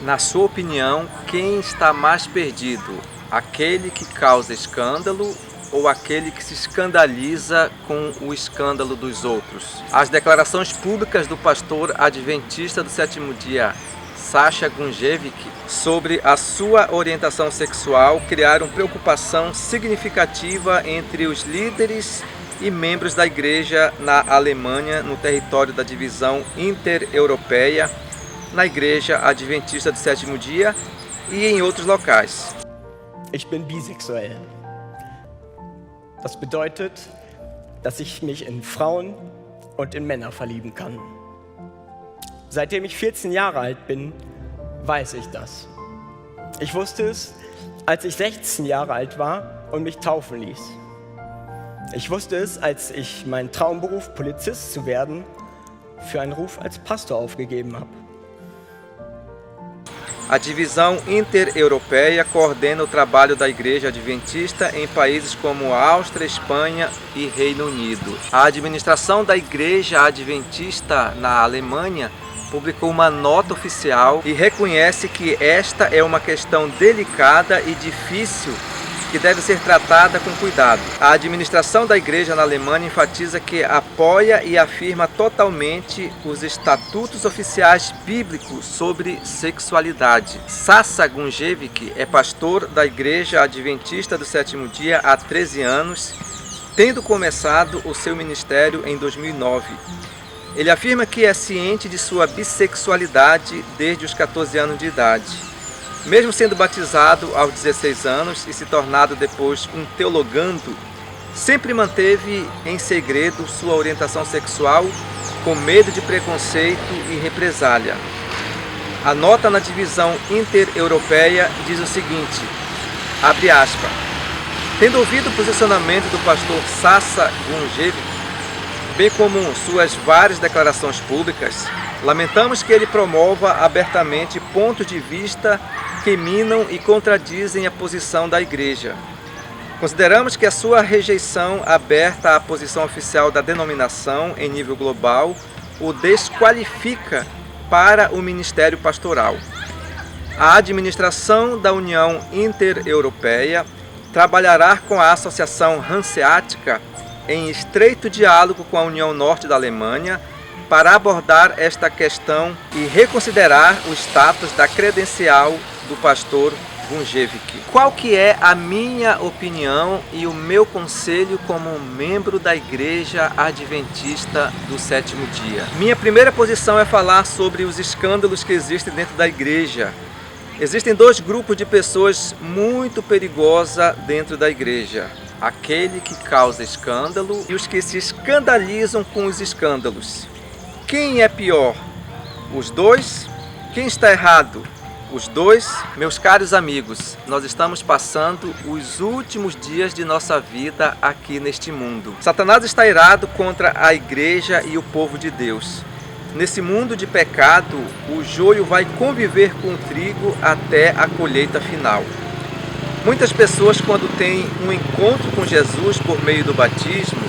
Na sua opinião, quem está mais perdido? Aquele que causa escândalo ou aquele que se escandaliza com o escândalo dos outros? As declarações públicas do pastor adventista do sétimo dia, Sasha Gunjevic, sobre a sua orientação sexual criaram preocupação significativa entre os líderes e membros da igreja na Alemanha, no território da divisão inter-europeia, na igreja adventista do sétimo dia e em outros locais. Ich bin bisexuell. Das bedeutet, dass ich mich in Frauen und in Männer verlieben kann. Seitdem ich 14 Jahre alt bin, weiß ich das. Ich wusste es, als ich 16 Jahre alt war und mich taufen ließ. Ich wusste es, als ich meinen Traumberuf, Polizist zu werden, für einen Ruf als Pastor aufgegeben habe. A divisão inter-europeia coordena o trabalho da Igreja Adventista em países como Áustria, Espanha e Reino Unido. A administração da Igreja Adventista na Alemanha publicou uma nota oficial e reconhece que esta é uma questão delicada e difícil que deve ser tratada com cuidado. A administração da igreja na Alemanha enfatiza que apoia e afirma totalmente os estatutos oficiais bíblicos sobre sexualidade. Sasha Gunjevic é pastor da Igreja Adventista do Sétimo Dia há 13 anos, tendo começado o seu ministério em 2009. Ele afirma que é ciente de sua bissexualidade desde os 14 anos de idade. Mesmo sendo batizado aos 16 anos e se tornado depois um teologando, sempre manteve em segredo sua orientação sexual com medo de preconceito e represália. A nota na divisão inter-europeia diz o seguinte, abre aspas, tendo ouvido o posicionamento do pastor Sasha Gunjevic, bem como suas várias declarações públicas, lamentamos que ele promova abertamente pontos de vista que minam e contradizem a posição da Igreja. Consideramos que a sua rejeição aberta à posição oficial da denominação em nível global o desqualifica para o ministério pastoral. A administração da União Inter-Europeia trabalhará com a Associação Hanseática em estreito diálogo com a União Norte da Alemanha para abordar esta questão e reconsiderar o status da credencial do pastor Gunjevic. Qual que é a minha opinião e o meu conselho como membro da Igreja Adventista do Sétimo Dia? Minha primeira posição é falar sobre os escândalos que existem dentro da igreja. Existem dois grupos de pessoas muito perigosas dentro da igreja. Aquele que causa escândalo e os que se escandalizam com os escândalos. Quem é pior? Os dois? Quem está errado? Os dois? Meus caros amigos, nós estamos passando os últimos dias de nossa vida aqui neste mundo. Satanás está irado contra a igreja e o povo de Deus. Nesse mundo de pecado, o joio vai conviver com o trigo até a colheita final. Muitas pessoas, quando têm um encontro com Jesus por meio do batismo,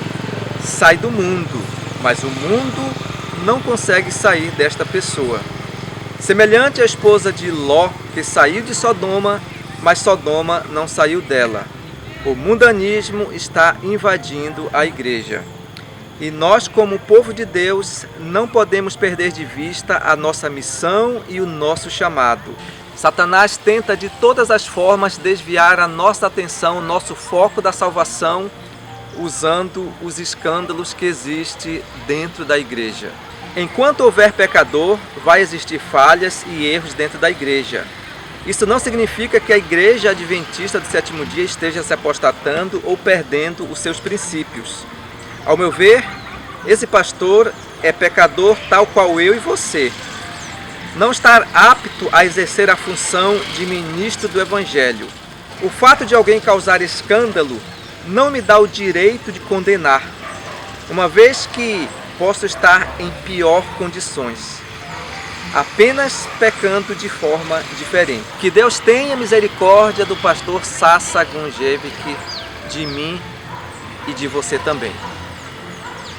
saem do mundo, mas o mundo não consegue sair desta pessoa. Semelhante à esposa de Ló, que saiu de Sodoma, mas Sodoma não saiu dela. O mundanismo está invadindo a igreja. E nós, como povo de Deus, não podemos perder de vista a nossa missão e o nosso chamado. Satanás tenta de todas as formas desviar a nossa atenção, o nosso foco da salvação, usando os escândalos que existem dentro da igreja. Enquanto houver pecador, vai existir falhas e erros dentro da igreja. Isso não significa que a igreja adventista do sétimo dia esteja se apostatando ou perdendo os seus princípios. Ao meu ver, esse pastor é pecador tal qual eu e você. Não estar apto a exercer a função de ministro do Evangelho. O fato de alguém causar escândalo não me dá o direito de condenar, uma vez que posso estar em pior condições, apenas pecando de forma diferente. Que Deus tenha misericórdia do pastor Sasha Gunjevic, de mim e de você também.